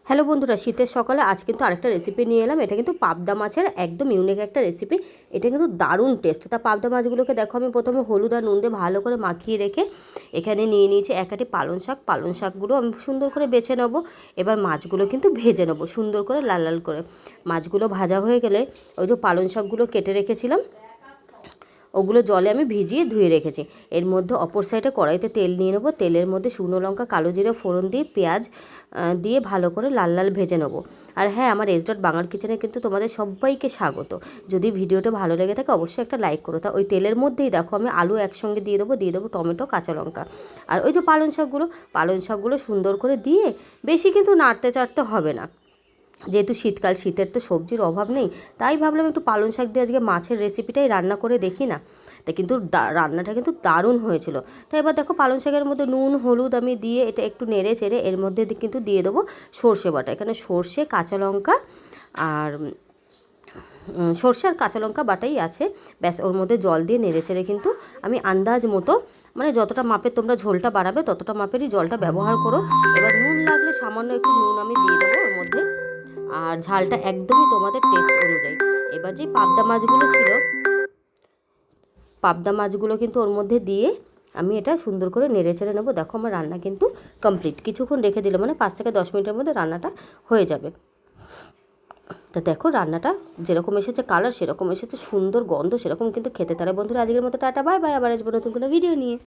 Hello বন্ধুরা, শীতের সকালে আজ কিন্তু আরেকটা রেসিপি নিয়ে এলাম। এটা কিন্তু পাবদা মাছের একদম ইউনিক একটা রেসিপি। এটা কিন্তু দারুণ টেস্ট। তা পাবদা মাছগুলোকে দেখো আমি প্রথমে হলুদ আর নুন দিয়ে ভালো করে মাখিয়ে রেখে এখানে নিয়ে নিয়েছি এক আটি পালং শাক। পালং শাকগুলো আমি সুন্দর করে বেছে নেব। এবার মাছগুলো কিন্তু ভেজে নেবো সুন্দর করে লাল লাল করে। মাছগুলো ভাজা হয়ে গেলে ওই যে পালং শাকগুলো কেটে রেখেছিলাম ওগুলো জলে আমি ভিজিয়ে ধুয়ে রেখেছি। এর মধ্যে অপর সাইডে কড়াইতে তেল নিয়ে নেবো। তেলের মধ্যে শুকনো লঙ্কা, কালো জিরে ফোড়ন দিয়ে পেঁয়াজ দিয়ে ভালো করে লাল লাল ভেজে নেবো। আর হ্যাঁ, আমার বাংলার কিচেনে কিন্তু তোমাদের সবাইকে স্বাগত। যদি ভিডিওটা ভালো লেগে থাকে অবশ্যই একটা লাইক করো। তা ওই তেলের মধ্যেই দেখো আমি আলু একসঙ্গে দিয়ে দেবো টমেটো, কাঁচা লঙ্কা আর ওই যে পালং শাকগুলো সুন্দর করে দিয়ে বেশি কিন্তু নাড়তে চাড়তে হবে না। যেহেতু শীতকাল, শীতের তো সবজির অভাব নেই, তাই ভাবলাম একটু পালং শাক দিয়ে আজকে মাছের রেসিপিটাই রান্না করে দেখি না। তা কিন্তু রান্নাটা কিন্তু দারুণ হয়েছিল। তো এবার দেখো পালং শাকের মধ্যে নুন হলুদ আমি দিয়ে এটা একটু নেড়ে চেড়ে এর মধ্যে কিন্তু দিয়ে দেবো সর্ষে বাটা। এখানে সর্ষে, কাঁচা লঙ্কা আর সর্ষে আর কাঁচা লঙ্কা বাটাই আছে। ব্যাস, ওর মধ্যে জল দিয়ে নেড়ে চেড়ে কিন্তু আমি আন্দাজ মতো, মানে যতটা মাপের তোমরা ঝোলটা বানাবে ততটা মাপেরই জলটা ব্যবহার করো। এবার নুন লাগলে সামান্য একটু নুন আমি দিয়ে দেবো ওর মধ্যে। আর ঝালটা একদমই তোমাদের টেস্ট অনুযায়ী। এবার যে পাবদা মাছগুলো কিন্তু ওর মধ্যে দিয়ে আমি এটা সুন্দর করে নেড়ে চেড়ে নেবো। দেখো আমার রান্না কিন্তু কমপ্লিট। কিছুক্ষণ রেখে দিলে মানে 5 থেকে 10 মিনিটের মধ্যে রান্নাটা হয়ে যাবে। তা দেখো রান্নাটা যেরকম এসেছে কালার, সেরকম এসেছে সুন্দর গন্ধ, সেরকম কিন্তু খেতে। তাহলে বন্ধুরা আজকের মতো টাটা, বাই বাই। আবার আসবো নতুন কোনো ভিডিও নিয়ে।